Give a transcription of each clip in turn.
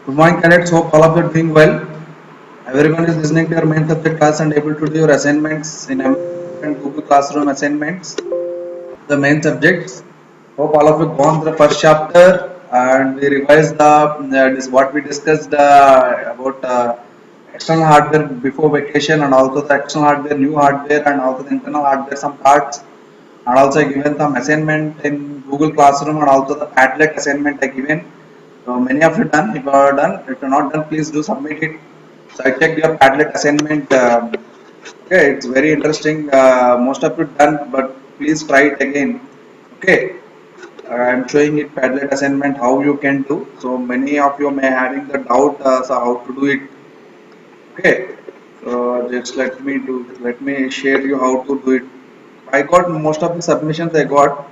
Good morning, cadets. Hope all of you are doing well. Everyone is listening to your main subject class and able to do your assignments in MS and Google Classroom assignments. The main subjects. Hope all of you gone through the first chapter and we revised this what we discussed about external hardware before vacation and also the external hardware, new hardware and also the internal hardware, some parts and also I given some assignment in Google Classroom and also the Padlet assignment I given. So many of you done. If you are done, if you're not done, please do submit it. So I checked your Padlet assignment. Okay, it's very interesting. Most of it done, but please try it again. Okay, I'm showing it Padlet assignment how you can do. So many of you may having the doubt so how to do it. Okay, so just let me share you how to do it. I got most of the submissions I got,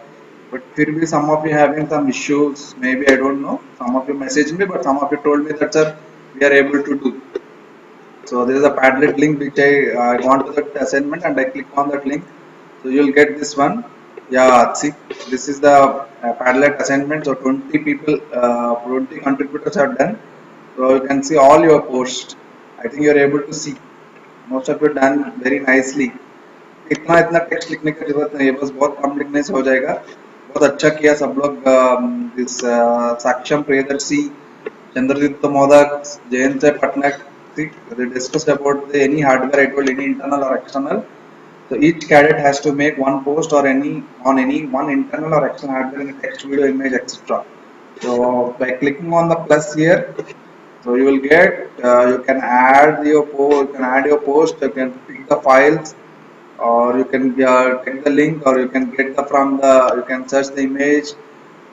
but फिर भी some of you having some issues. Maybe I don't know. Some of you messaged me, but some of you told me that sir we are able to do. So there is a Padlet link which I gone to that assignment and I click on that link. So you'll get this one. Yeah, see, this is the Padlet assignment. So 20 people, 20 contributors have done. So you can see all your posts. I think you are able to see. Most of it done very nicely. इतना इतना text लिखने की जरूरत नहीं है, बस बहुत कम लिखने से हो जाएगा. बहुत अच्छा किया सब लोग. This Saksham Priyadarshi, Chandradipta Modak, Jayant Patnaik. They discussed about any hardware I told, any internal or external. So each cadet has to make one post or any one internal or external hardware in a text, video, image, etc. So by clicking on the plus here, so you will get you can add your post, you can pick the files, or you can take the link, or you can get the from the you can search the image.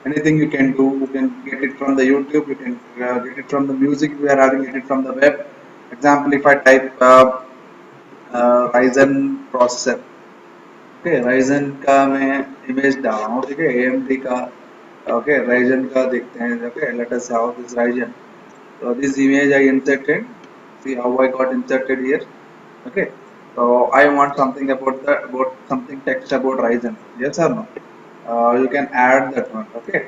Anything you can do. You can get it from the YouTube. You can get it from the music. We are having get it from the web. Example, if I type Ryzen processor. Okay, Ryzen का मैं image डाला हूँ. ठीक है, AMD का. Okay, Ryzen का देखते हैं. Okay, let us see how this Ryzen. So this image I inserted. See how I got inserted here. Okay, so I want something about something text about Ryzen. Yes or no? You can add that one. Okay,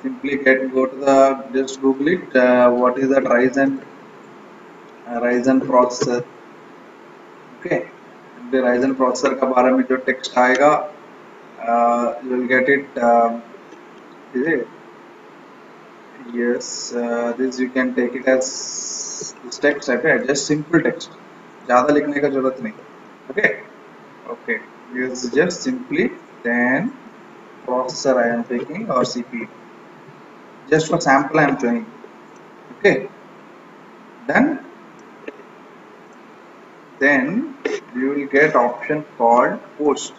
simply go to the just Google it. What is that Ryzen processor? Okay, the Ryzen processor का बारे में जो text आएगा, you will get it. Is it? Yes, this you can take it as this text. Okay, just simple text. ज़्यादा लिखने का जरूरत नहीं. Okay, okay. This is just simply then processor I am taking or CPU. Just for sample I am showing. Okay, then you will get option called post.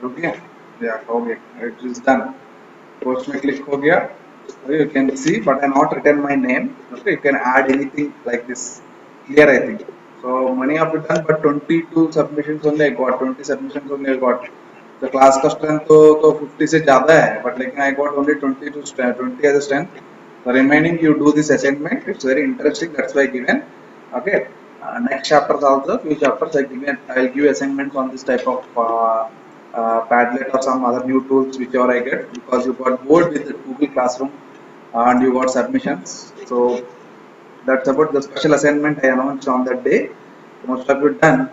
हो गया? Yeah, हो गया. It is done. Post में click हो गया. So you can see, but I not written my name. Okay, you can add anything like this. Clear, I think. So many of it done, but 22 submissions only I got. 20 submissions only I got. The class का strength तो 50 से ज़्यादा है, but लेकिन I got only 20 as a strength. The remaining you do this assignment. It's very interesting. That's why given. Okay. Next chapters also, few chapters I'll give assignments on this type of Padlet or some other new tools whichever I get, because you got bored with the Google Classroom and you got submissions. So that's about the special assignment I announced on that day. Most of it done.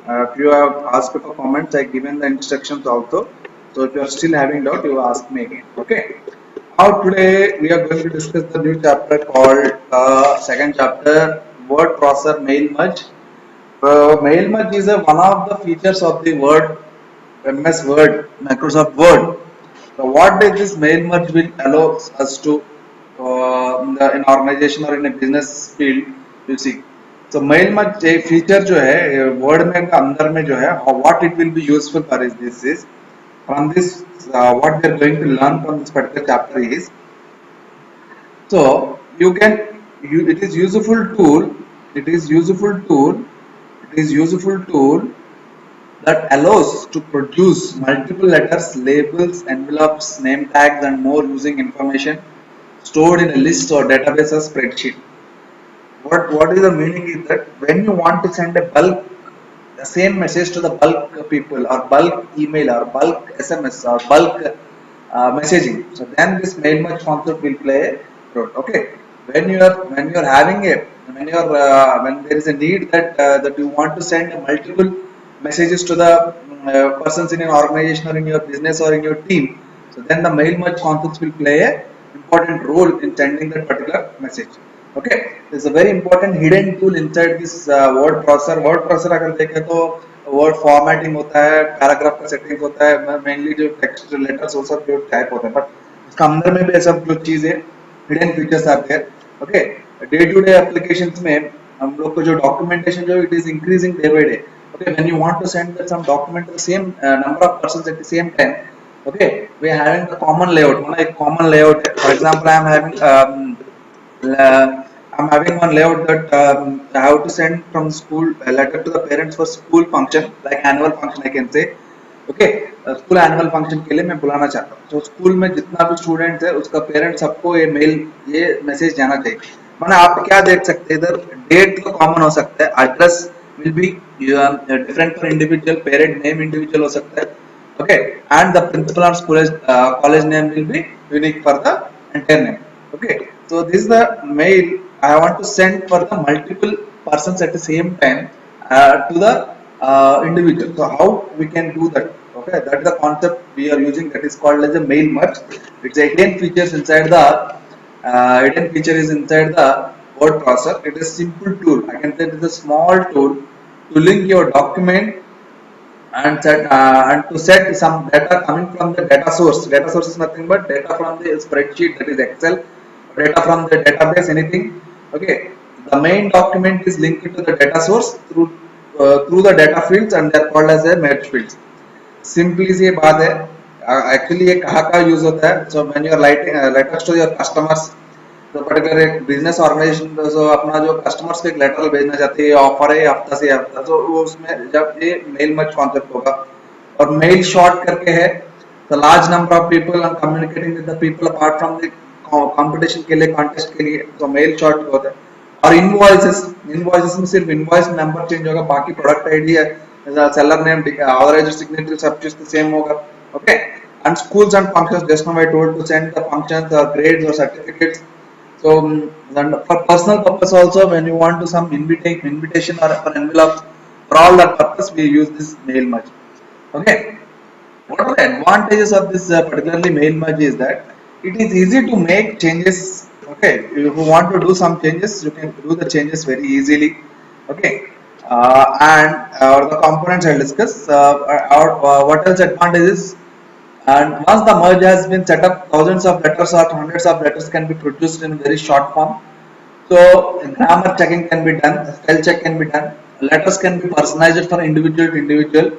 If you have asked for comments, I given the instructions also. So if you are still having doubt, you ask me again. Okay. Now today we are going to discuss the new chapter called second chapter, word processor mail merge. Mail merge is one of the features of the Word, MS Word, Microsoft Word. So what does this mail merge will allow us to in organization or in a business field? You see. So mail merge a feature जो है Word में का अंदर में जो है, what it will be useful for is from this what we are going to learn from this particular chapter is, so you can it is useful tool. It is useful tool. It is useful tool that allows to produce multiple letters, labels, envelopes, name tags, and more using information stored in a list or database or spreadsheet. What is the meaning is that when you want to send a bulk the same message to the bulk people or bulk email or bulk SMS or bulk messaging. So then this mail merge concept will play a role. Okay, when you are having a when there is a need that you want to send multiple messages to the persons in your organization or in your business or in your team. So then the mail merge concepts will play a important role in sending that particular message. Okay, there's a very important hidden tool inside this word processor. Word processor अगर देखें तो word formatting होता है, paragraph का setting होता है, mainly जो text letters वो सब जो टाइप होता है, बट इसका अंदर में भी ऐसा जो चीज है, हिडन फीचर्स आते हैं. Okay, day to day applications में हम लोग को जो डॉक्यूमेंटेशन जो it is increasing day by day. Okay, when you want to send some document to the same number of persons at the same time, okay, we are having a common layout. One common layout. For example, I'm having one layout that I have to send from school a letter to the parents for school function, like annual function I can say. Okay, school annual function के लिए मैं बुलाना चाहता हूँ. तो school में जितना भी स्टूडेंट है उसका पेरेंट सबको ये मैसेज जाना चाहिए. मैंने आप क्या देख सकते हैं इधर, डेट तो कॉमन हो सकता है, address will be different for individual, parent name individual हो सकता है. ओके, एंड द प्रिंसिपल और college name will be unique for the entire name. Okay, so this is the mail I want to send for the multiple persons at the same time to the individual. So how we can do that? Okay, that is the concept we are using, that is called as a mail merge. It's a hidden features inside the hidden feature is inside the word processor. It is simple tool. I can say it is a small tool to link your document and to set some data coming from the data source. Data source is nothing but data from the spreadsheet, that is Excel, data from the database, anything. Okay, the main document is linked to the data source through the data fields, and they are called as a merge fields. Simply सी ये बात है. Actually ये कहाँ use होता है? So when you are writing letters to your customers, तो particular एक business organisation तो अपना जो कस्टमर्स को एक लेटर भेजना चाहती है, ऑफर है हफ्ता से हफ्ता, तो वो उसमें जब ये मेल मर्ज कॉन्सेप्ट होगा. और मेल शॉर्ट करके है the large number of people and communicating with the people apart from the competition के लिए, कॉन्टेस्ट के लिए, तो मेल शॉर्ट होता है. और इनवॉइसेस में सिर्फ इनवॉइस नंबर चेंज होगा, बाकी प्रोडक्ट आईडी है, सेलर नेम, ऑथराइज्ड सिग्नेचर सब चीज तो सेम होगा. Okay, and schools and functions, just now I told to send the functions और ग्रेड्स और certificates. So and for personal purpose also, when you want to some invitation or an envelope, for all that purpose we use this mail merge. Okay, what are the advantages of this particularly mail merge is that it is easy to make changes. Okay, if you want to do some changes, you can do the changes very easily. Okay, and the components I'll discuss. What else advantages? And once the merge has been set up, thousands of letters or hundreds of letters can be produced in very short form. So grammar checking can be done, spell check can be done, letters can be personalized for individual to individual.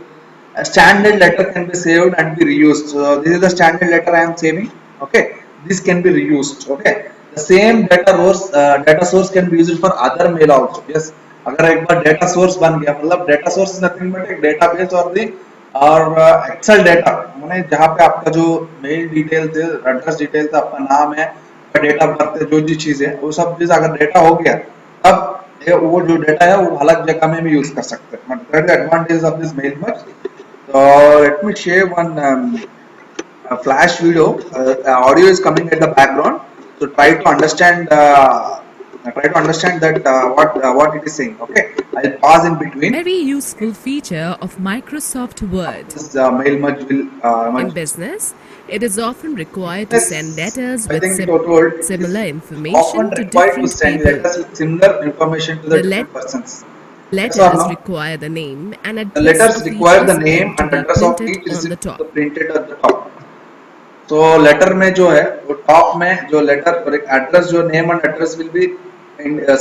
A standard letter can be saved and be reused. So this is the standard letter I am saving. Okay, this can be reused. Okay, the same data source can be used for other mail also. Yes, अगर एक बार data source बन गया, मतलब data source is nothing but एक database और Excel data, मैंने जहाँ पे आपका जो मेल डिटेल्स है, एड्रेस डिटेल्स, आपका नाम है, डेटा बर्थ है, जो जो चीज है वो सब चीज अगर डेटा हो गया, तब वो जो डेटा है वो अलग जगह में भी यूज कर सकते हैं. That the advantage of this mail merge. So let me share one flash video. Audio is coming at the background, so try to understand that what it is saying. Okay, I'll pause in between. Very useful feature of Microsoft Word. This mail merge will In business, it is often required to send letters I with think similar information often to required to different send people. letters with similar information to the The different persons. Letters no? require the name and The address letters of require each the name recipient to and be address of printed each on the recipient top. to printed at the top. So letter में जो है वो top में जो letter और एक address जो name and address will be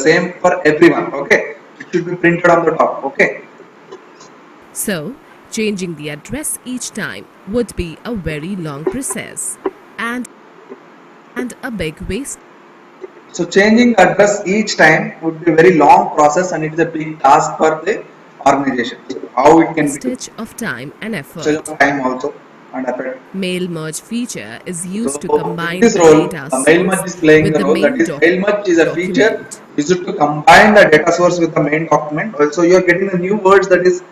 same for everyone. Okay, it should be printed on the top. Okay. So, changing the address each time would be a very long process and a big waste. So changing address each time would be a very long process and it is a big task for the organization. So how it can be Stitch of time and effort. wastage of time also and effort. Mail merge feature is used So to combine in this the role, data the mail merge source is playing with the the role. That main is, mail merge is a feature document. used to combine the data source with the main document. Also, you are getting the new words, that is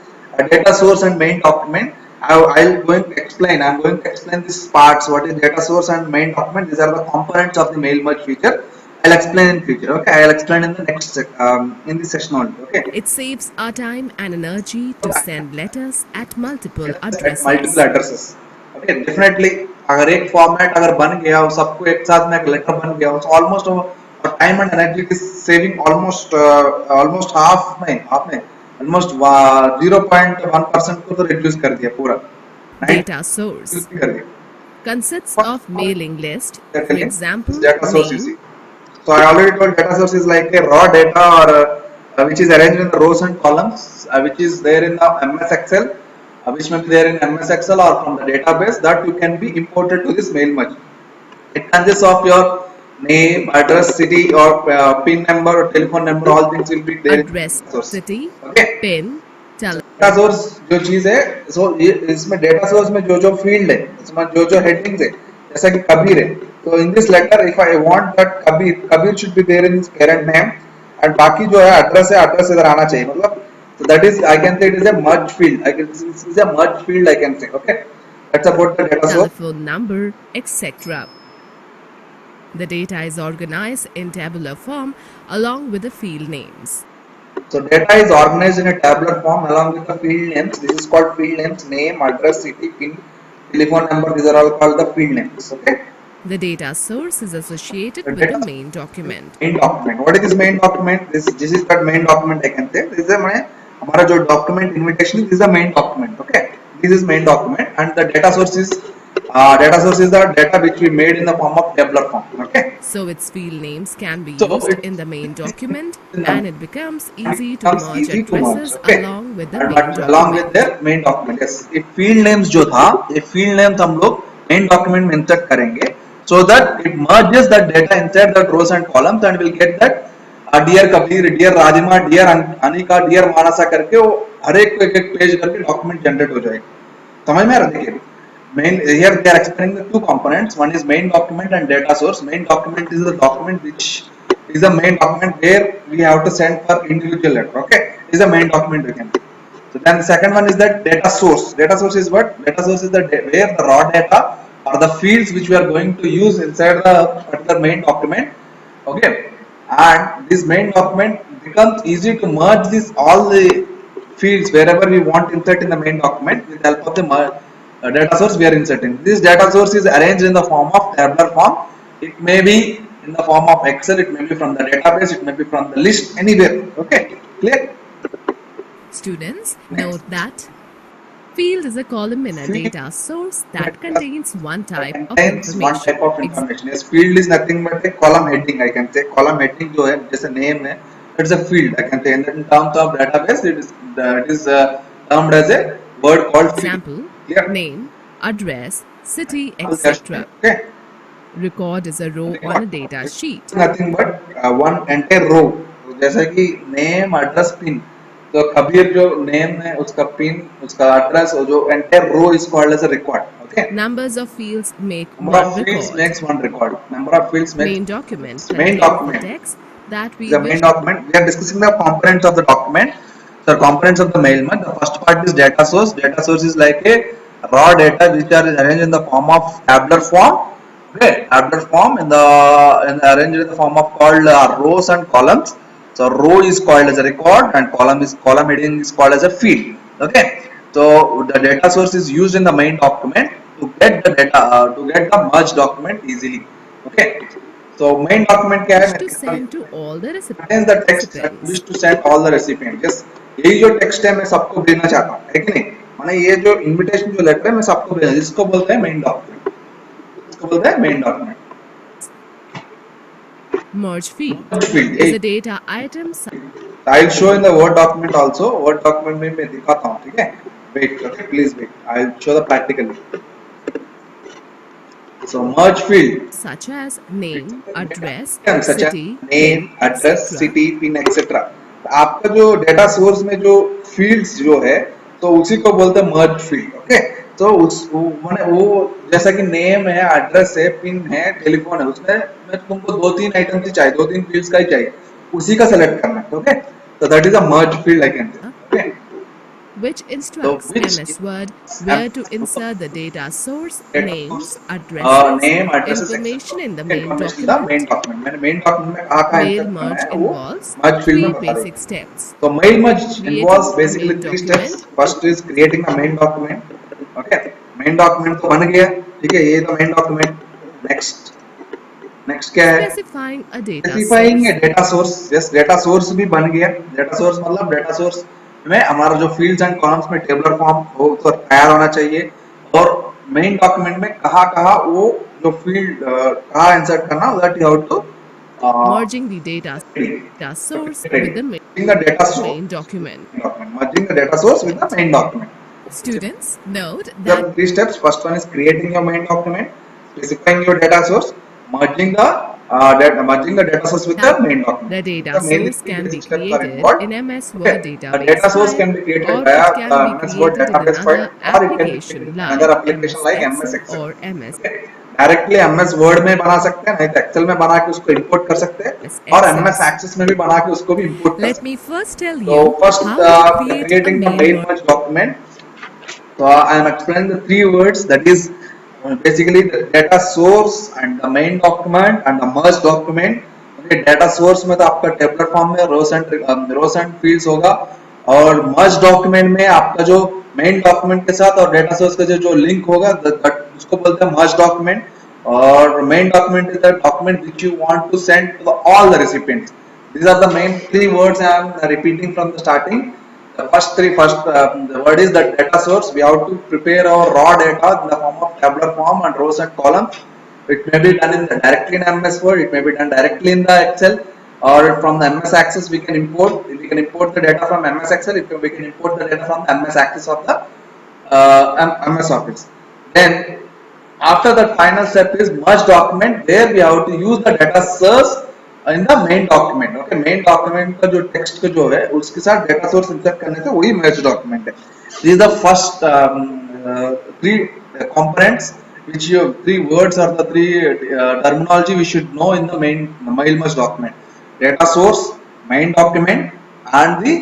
data source and main document. I'm going to explain these parts. What is data source and main document? These are the components of the mail merge feature. I'll explain in future. Okay, I'll explain in the next in this session only. Okay, It saves our time and energy to send letters at multiple at multiple addresses. addresses. Okay, definitely अगर एक format अगर बन गया और सबको एक साथ में एक लेटर बन गया तो ऑलमोस्ट टाइम एंड एनर्जी की सेविंग ऑलमोस्ट हाफ में ऑलमोस्ट 0.1% को तो रिड्यूस कर दिया पूरा Data 90 source कर दिया consists of mailing list, क्या for करिए example, data source you name, see. So I already told data source is like a raw data or which is arranged in the rows and columns, which is there in the MS Excel, which may be there in MS Excel or from the database that you can be imported to this mail merge. It consists of your name, address, city, or PIN number, or telephone number. All things will be there in the address, data source. city, Okay. PIN, data source जो चीज है सो ये इसमें data source में जो field है इसमें जो हेडिंग्स है जैसा कि कबीर है तो in this letter if I want that Kabir should be there in his parent name and बाकी जो है एड्रेस इधर आना चाहिए मतलब so that is I can say it is a merge field this is a merge field I can say okay that's about the data source. telephone number, etc. The data is organized in tabular form along with the field names. So data is organized in a tabular form along with the field names. This is called field names, name, address, city, pin, telephone number. These are all called the field names. Okay. The data source is associated The with data the main document. main document. What is this main document? This is that main document I can say. This is my हमारा जो document invitation is the main document. Okay. This is main document and the data source is the data which we made in the form of tabular form. Okay. So its field names can be So used it- in the main document No. and it becomes easy to becomes merge easy to merge, addresses okay. along with the And main but along with document. their main document yes ये field names जो था ये field names हम लोग main document में insert करेंगे so that it merges that data inside that rows and columns and we'll get that dear Kabir, dear Rajima, dear Anika, dear Manasa करके वो हर एक को एक पेज करके document generate हो जाएगा समझ में आ रहा है देखिए main here they are explaining the two components one is main document and data source main document is the document which is the main document where we have to send for individual letter okay is the main document we can so then the second one is that data source is what data source is the where the raw data or the fields which we are going to use inside the particular main document okay and this main document becomes easy to merge this all the fields wherever we want insert in the main document with the help of the data source we are inserting. This data source is arranged in the form of tabular form. It may be in the form of Excel, it may be from the database, it may be from the list, anywhere. Okay, clear? Students, Next. note that field is a column in a Field- data source that contains one type of Contains one information. type of information. Yes, field is nothing but a column heading. I can say column heading जो है जैसे name है, it's a field. I can say in terms of database, it is termed as a word called field. Example, Yeah. name, address, city, etc. Okay. Record is a row on a data sheet. Nothing but one entire row जैसे कि name address pin तो कबीर जो name है उसका pin उसका address और जो entire row is called as a record okay Numbers of fields make number one of fields record. makes one record number of fields makes Main document main contains the document text that we the wish main document we are discussing the components of the document so components of the mailman the first part is data source is like a raw data which are arranged in the form of tabular form okay tabular form in the arranged in the form of called rows and columns so row is called as a record and column heading is called as a field okay so the data source is used in the main document to get the data to get the merged document easily okay so main document क्या wish है to send to all the contains the text that recipients. wish to send all the recipient yes यही जो text है मैं सबको भेजना चाहता हूँ है कि नहीं माने ये जो इनविटेशन जो लेटर है मैं सबको भेजना इसको बोलते हैं मेन डॉक्यूमेंट इसको बोलते हैं main document Merge field field is a data item. I will show in the word document also word document में मैं दिखाता हूँ ठीक है wait okay please wait I will show the practically so merge field such as name, address, such as city, name, pin, address, etc. city, pin, etc. आपका जो data source में जो फील्ड्स जो है तो उसी को बोलते हैं मर्ज फील्ड ओके तो माने वो जैसा कि नेम है एड्रेस है पिन है टेलीफोन है उसमें मैं तुमको दो तीन आइटम्स ही चाहिए दो तीन फील्ड्स का ही चाहिए उसी का सेलेक्ट करना है ओके तो that is a merge field I can say okay which So instructs which MS Word where to MS insert the data source, data source, names, addresses, name, addresses, information in the etc. main Information in the main document. document. मैंने main document में कहाँ कहाँ Mail insert करना merge है वो involves merge field में three बता basic देगा. steps. So mail merge involves Creating a basically main three steps. document. First is creating the main document. Okay, main document तो बन गया, ठीक है, ये तो main document. Next, next क्या है? Specifying a data specifying source. Data source. Yes, data source भी बन गया. डेटा सोर्स मतलब डेटा सोर्स में हमारा जो फील्ड्स एंड कॉलम्स में टेबलर फॉर्म वो तो तैयार होना चाहिए, और मेन डॉक्यूमेंट में कहाँ कहाँ वो जो फील्ड कहाँ इंसर्ट करना, that you have to Merging the data source with the the data source main document. document, merging the data source with the main document. Students, note There that are three steps. First one is creating your main document, specifying your data source, merging the data source with the main document. the These data are mainly source three can be basic steps are created involved. in MS Word Okay, the database data source file, can be created or via it can be MS Word created in database file, another or it can be created application in like another application MS like MS Excel Excel. or MS Okay, directly MS Word में बना सकते हैं, नहीं तो Excel में बना के उसको इंपोर्ट कर सकते हैं, और MS Access. Access में भी बना के उसको भी इंपोर्ट कर Let सकते me हैं. first tell So you first, how to create a creating the mail mail merge document. So I am explaining the three words, that is basically the data source and the main document and the merge document. Okay, data source में तो आपका tabular form में रोज and fields होगा, और मर्ज document में आपका जो main document के साथ और डेटा सोर्स का जो लिंक होगा, उसको बोलते हैं मर्ज डॉक्यूमेंट. और main document is the document which you want to send to all the recipients. These are the main three words I am repeating from the starting. The the word is the data source. We have to prepare our raw data in the form of tabular form and rows and columns. It may be done directly in MS Word. It may be done directly in the Excel, or from the MS Access we can import. We can import the data from MS Excel. We can import the data from the MS Access of the MS Office. Then after the final step is merge document. There we have to use the data source in the main document. Okay, main document का जो text का जो है उसके साथ data source insert करने से वही merge document है. These are the first three components, which you three words or the three terminology we should know in the mail merge document. Data source, main document, and the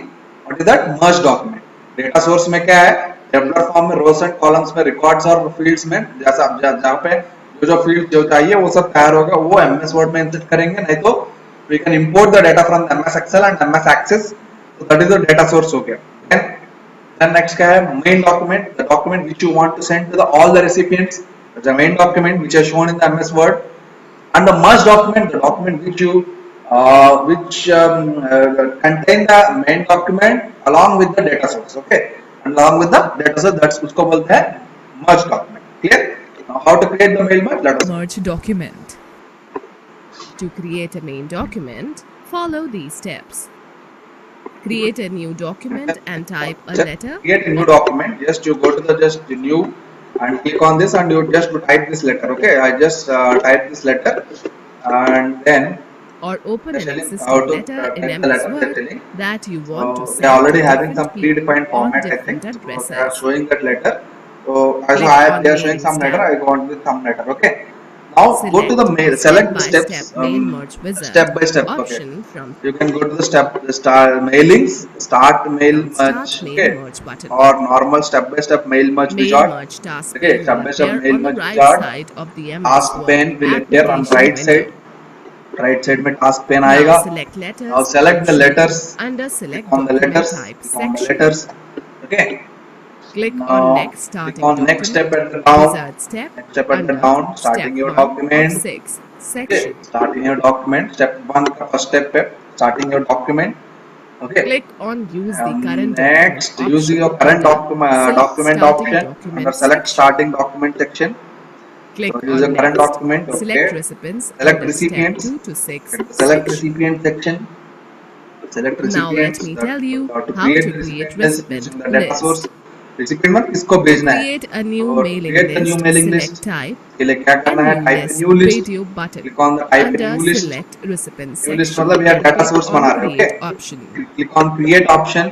what is that merge document. Data source में क्या है, tabular form में रोज and columns में records और fields में जैसा जहाँ पे जो फील्ड जो चाहिए वो सब तैयार होगा, वो एमएस वर्ड में इंसर्ट करेंगे, नहीं तो we can import the data from MS Excel and MS Access. तो that is the data source हो गया. Then next क्या है, main document, the document which you want to send to all the recipients, the main document which is shown in the MS Word. And the merge document, the document which you contain the main document along with the data source. Okay, and along with the data source, that's उसको बोलते हैं merge document. Clear? Now how to create the mail merge? Let us merge document. To create a main document, follow these steps. Create a new document and type a letter. Create a new document. Just you go to the just new and click on this and you just to type this letter. Okay, I just type this letter and then or open an how existing to letter in type the MS letter Word telling. that you want to They send are already to having some different predefined people on format, I think. different So they are addresses. showing that letter. So as Click on they are showing Mailing some letter, tab. I go on with some letter. Okay. Now go to the mail. Select the steps. Step-by-step mail merge wizard Step by step. Okay. option from You can go to the start mailings, start mail merge. Start Mail Okay. Merge button. Or normal step by step mail merge Mail wizard. merge task Okay. pane Step will by step appear mail on the merge right wizard. side of the MS Task Word pane will appear on application right window. side. Right side में task pane Now आएगा. select letters. Now select the letters. Under select Click on the document letters. type Click on the section. letters. Okay. Click Now on next click starting on next step document. at the down. Wizard step Next step at the under down. step Starting your 1 of document. 6 Okay. section. Starting your document. Step 1 का first step है. Starting your document. Okay. Click on use the current Next, document use option your current under select document starting option. document Under select section. starting document section. Click So use your on current next. document. Okay. Select recipients Select under step recipients. 2 to 6 Select section. recipient section. Select Now let recipients. me That tell you to how create to the create recipient list recipient using the data source. list. Recipient में किसको To भेजना है? create a new So to mailing create the new list, mailing select list, type इसके लिए क्या करना है? new Type a list new list. radio button. Click on the type a Under new list. select recipient New list section मतलब ये and data click source on बना रहे हैं. create Okay. option. Click on create option.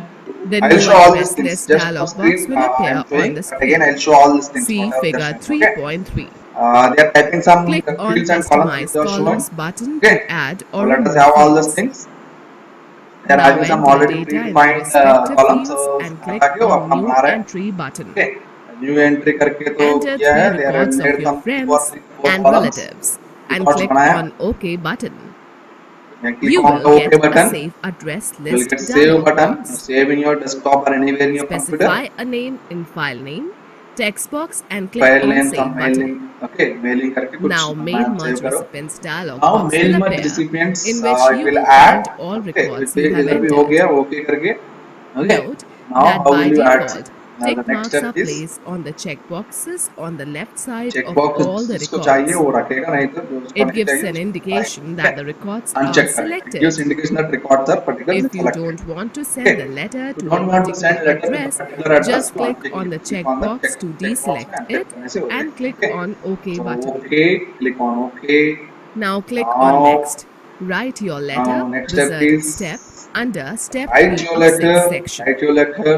The I'll new show all these address things list just for dialog screen. box will appear I'm showing, on the but again screen. I'll show all these things. See whatever they're figure showing. Okay. 3.3. They are typing some Click on fields and columns which Customize they are showing. Columns button Okay. to add So or let us remove have all those fields. things. there has Now been some enter already data in the predefined respective column, so fields and click हटा के वो on अपना New बना रहा है. Entry button. Okay, new entry करके तो Enter किया 3 है. There have records of made your some 2 or friends 3 4 and columns. relatives and Records click बनाया. on OK button. Then click You on will the OK get a button. Save Address You will List get save dialog button. box. Save in your desktop or anywhere in your computer. Specify a name in file name, text box and click File on name, some Save mail button. name. Okay, mailing करके कुछ Now, Mail नाम save Merge करो. Recipients dialog Now box mail will merge appear, recipients in which it you will will add. find all Okay, records you have इधर भी हो entered. गया. OK करके. Okay. Note Now that how by will you add? default, Now the tick next marks step are is placed on the checkboxes on the left side of checkbox all the जिसको चाहिए records. वो रखेगा, नहीं तो जो उसको It नहीं gives चाहिए an उसको हटाएगा. indication that Okay. the records are Uncheck करेगा. It gives selected. indication that records are particularly If you selected. don't want to Okay. send the letter If you to a don't want to particular send letter to the address, particular address, just तो click uncheck on the it. Click on the checkbox to checkbox में deselect uncheck it करने से हो and जाएगा. click Okay. on OK So button. okay, click on okay. Now click on Now Next. Write your letter, next step wizard step, is under Step write 3 your of 6 letter. section. Write your letter.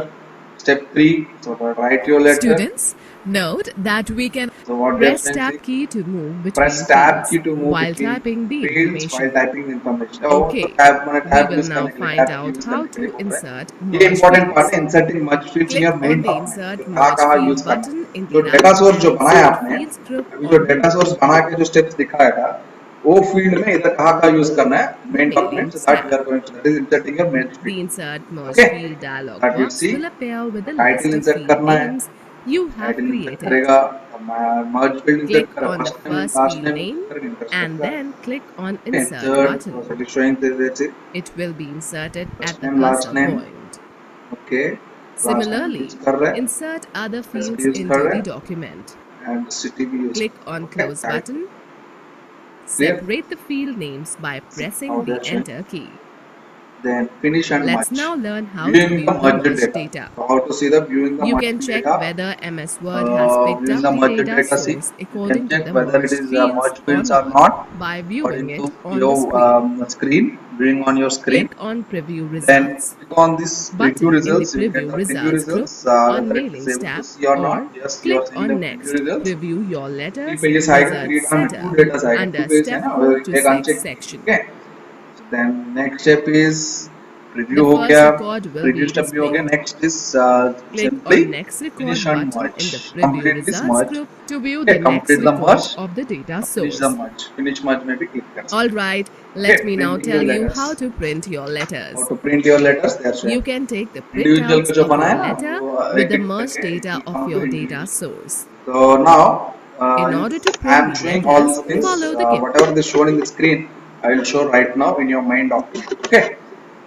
Step 3. So write your letter. Students, note that we can So what we are press saying Tab is key to move press between tab key fields to move while between typing the fields while information. typing the information. Oh, तो OK. tab मैंने We tab will use now करने के लिए find tab key out use how करने के लिए to बोल रहा है. insert ये merge important part है fields. inserting merge fields in Click your on main the document. Insert तो कहाँ Merge कहाँ use Field करना है. button in the जो data right source जो panel, बनाया select आपने, Fields group अभी जो on data Mail. source बना के जो steps दिखाया था, वो field में इधर कहाँ कहाँ use करना है The main Mailing document. So that we tab. are going to, that is inserting your merge The field. Insert Merge Okay, Field dialog that we'll box see. will appear with a Title list of insert field करना है. names you have Title insert created. करेगा. merge field insert Click करा. on the First name first last field name name करेगा. Interest and करेगा. then click on Okay, Insert third, button. so it is showing that's it. It will be inserted First at the name, last cursor name. point. Okay, last name use Similarly, कर रहा है. insert other First fields use कर into रहा the है document. and city भी use Click कर रहा है. on Okay, Close type. button. Clear. Separate the field names by Now pressing they the are showing. Enter key. Then finish and Let's merge. now learn how to Viewing the view the merged merged data. data. So how to see the viewing the You can merged check data? whether MS Word has picked Viewing up the the merged data data. See, source you can according to check the whether it merged is fields merged or fields or not not by viewing according it to on the your screen. screen. Viewing on your screen. Click on Preview Then Results click on this preview button in the results. You will get Preview the preview Results group results. on Whether it is Mailings able to tab see or or not. Yes, you are click seeing the on preview Next. results. Preview your three letters pages आएगा. wizard three में to setup data आएगा. To under page है step ना, 4 to एक 6 uncheck. section. Okay. Then next step is The preview हो first गया. record will preview be step भी हो गया. displayed. Next is Click simply on Next finish Record and button merge. in the Preview Complete this Results merge. group to view Okay, the next complete the record merge. of the data Finish the source. merge. Finish merge में भी click कर सकते. Alright, Okay, let me now printing your tell you letters. how to print your How letters. to print your letters? They are You showing. can take the individual printouts को जो of your बनाया ना letter वो with एक the एक merged करके it data will of come to your data individual. source. So now In order to I print am the showing all letters, the things follow the given. whatever is shown in the screen I will show right now in your main document. Okay,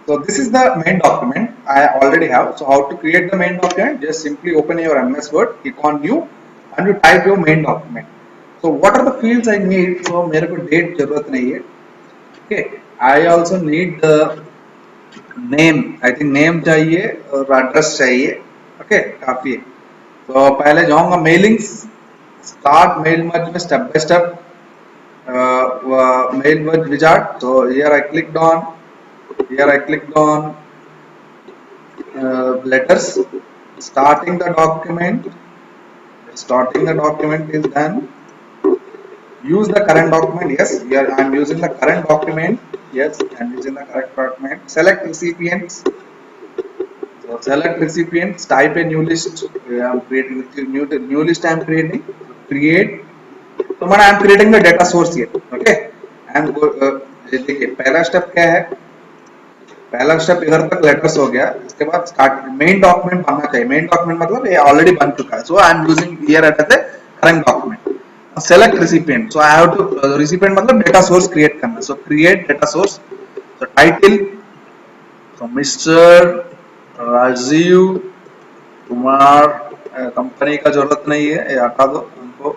so this is the main document I already have. So how to create the main document? Just simply open your MS Word, click on new and you type your main document. So what are the fields I need? So मेरे को date जरूरत नहीं है. Okay, I also need the name. I think name चाहिए और address चाहिए. Okay, काफी है. तो पहले जाऊंगा मेलिंग्स. स्टार्ट मेल मर्ज में step by step mail merge wizard. so here I clicked on, letters. Starting the document is done. Use the current document. Yes, here I am using the current document. Yes, I am using the correct document. Select recipients. So select recipients, type a new list. I am creating new list. I am creating. Create. तो मैंने I am creating the data source here. Okay. And देखिए पहला step क्या है. पहला step इधर तक letters हो गया. इसके बाद स्टार्ट मेन डॉक्यूमेंट बनना चाहिए. मेन डॉक्यूमेंट मतलब ये ऑलरेडी बन चुका है. So I am using here at the current document. Select recipient. So I have to recipient मतलब डेटा सोर्स क्रिएट करना. So create data source. So title. So mister Rajiv Kumar. Company का जरूरत नहीं है, ये हटा दो हमको.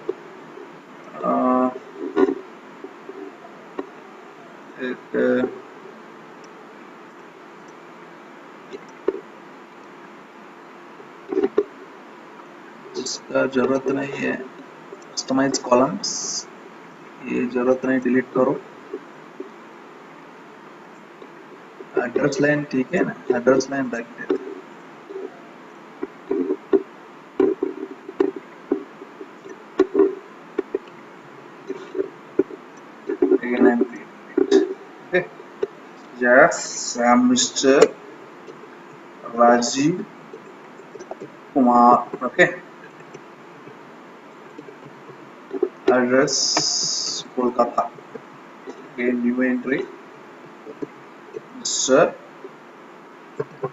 एक इसका जरूरत नहीं है. कस्टमाइज कॉलम्स ये जरूरत नहीं, डिलीट करो. एड्रेस लाइन ठीक है ना, एड्रेस लाइन रख देते. Yes, I'm Mr. Rajiv Kumar. Okay, address Kolkata. Okay, new entry. Mr.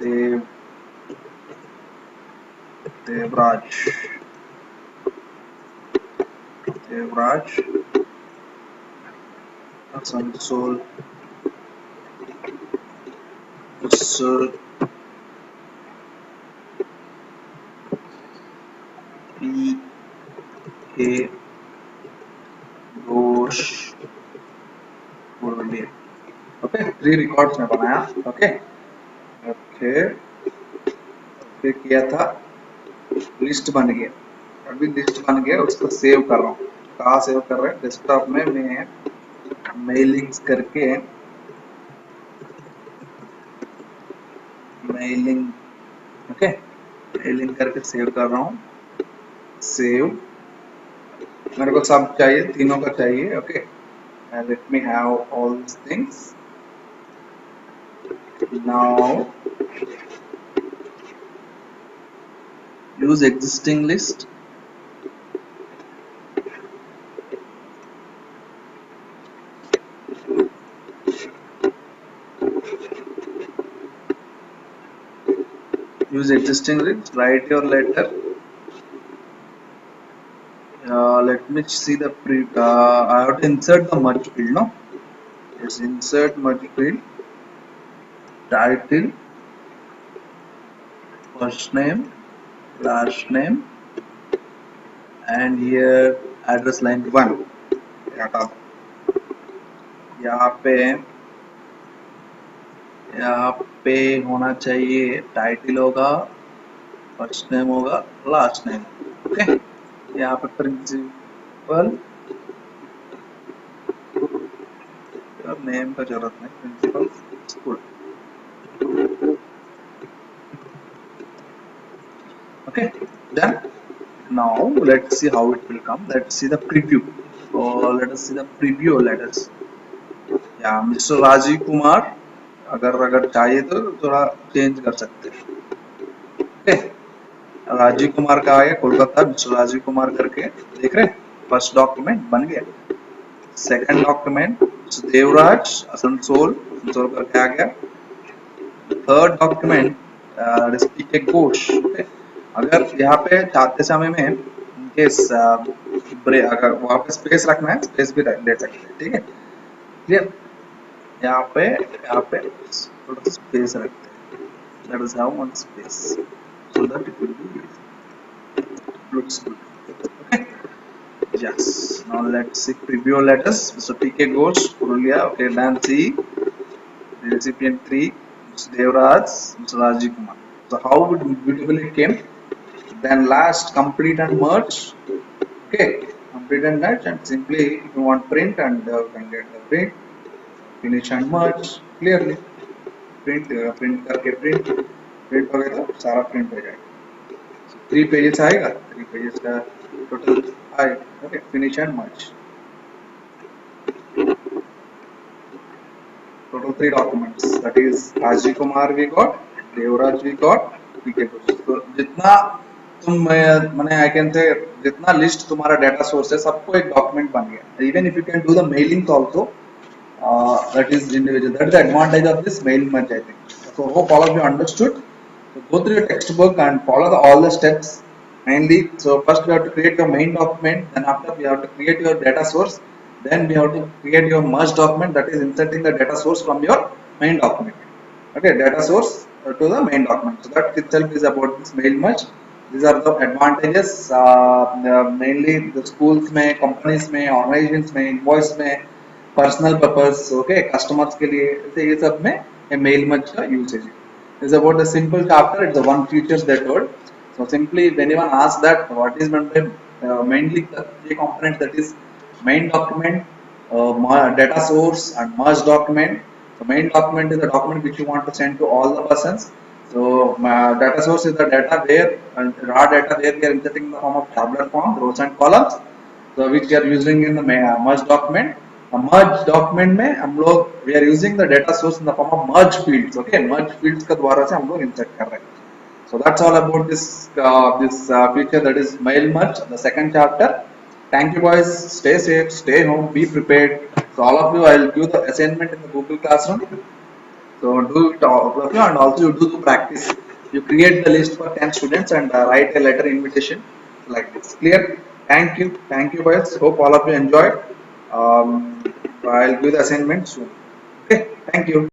Dev Devraj. Devraj Asansol. Mr. P. K. Ghosh Purulia. Okay 3 records में बनाया. ओके ओके ओके किया था. लिस्ट बन गया. अभी लिस्ट बन गया, उसको सेव कर रहा हूँ. कहाँ सेव कर रहे हैं? डेस्कटॉप में मैं मेलिंग्स करके मेलिंग. ओके मेलिंग करके सेव कर रहा हूँ. सेव. मेरे को सब चाहिए, तीनों का चाहिए. Okay let me have all this things. Now use existing list. Use existing list. Write your letter. Let me see the pre. I have to insert the merge field. No, it's insert merge field. Title, first name, last name, and here address line 1. यहाँ पे होना चाहिए title होगा, first name होगा, last name. Okay यहाँ पे principal. Name का जरूरत नहीं. Principal school. Okay, done. Now let's see how it will come. Let's see the preview. Let us see the preview. Let us. Yeah, Mr. Rajiv Kumar. अगर चाहिए तो थोड़ा change कर सकते हैं. ओके राजीव कुमार का आया कोलकाता. मिस्टर राजीव कुमार करके देख रहे हैं. फर्स्ट डॉक्यूमेंट बन गया. Second document Devraj Asansol. असनसोल करके आ गया. Third document PK Ghosh. अगर यहाँ पे चाहते समय में इनके अगर वहाँ पे स्पेस रखना है, स्पेस भी ले सकते हैं. ठीक है क्लियर. यहाँ पे थोड़ा सा स्पेस रखते हैं. Let us have one space so that it will be looks good. Okay yes. Now let's see preview letters. Mr. PK Ghosh Purulia. Okay, Nancy. The recipient 3. Mr. Devraj. Mr. Rajiv Kumar. So how beautifully it came. Then last complete and merge. Okay complete and merge, and simply if you want print and you can get the print, finish and merge clearly. print करके print हो गया तो सारा print हो जाएगा. so 3 pages आएगा. 3 pages का total आएगा. okay finish and merge. total 3 documents, that is Rajiv Kumar we got, Devraj we got, PK Ghosh. तो जितना तुम मैंने आई कैन से जितना लिस्ट तुम्हारा डाटा सोर्स है सबको एक डॉक्यूमेंट बन गया. Even if you can do the mailing also, that is individual. That is the advantage of this mail merge, I think. So hope all of you understood. So go through your textbook and follow all the steps mainly. So first we have to create your main document, then after we have to create your data source, then we have to create your merge document, that is inserting the data source from your main document. Okay, data source to the main document. So that itself is about this mail merge. These are the advantages. Mainly the schools में, companies में, organizations में, invoice में, personal purpose. Okay customers के लिए तो ये सब में ये मेल मर्ज का usage is about the simple chapter. It's the one features they told. So simply if anyone asks that what is meant by mainly the 3 components, that is main document, data source and merge document. So main document is the document which you want to send to all the persons. So data source is the data where raw data where we are inserting in the form of tabular form, rows and columns, so which we are using in the merge document. merge document में हम लोग we are using the data source in the form of merge fields. Okay, merge fields का द्वारा से हम लोग insert कर रहे हैं. So that's all about this feature, that is mail merge, the second chapter. Thank you guys. Stay safe, stay home, be prepared. So all of you, I'll give the assignment in the Google Classroom. So do it all of you, and also you do the practice. You create the list for 10 students and write a letter invitation like this. Clear? Thank you guys. Hope all of you enjoyed. I'll give the assignment soon. Okay, thank you.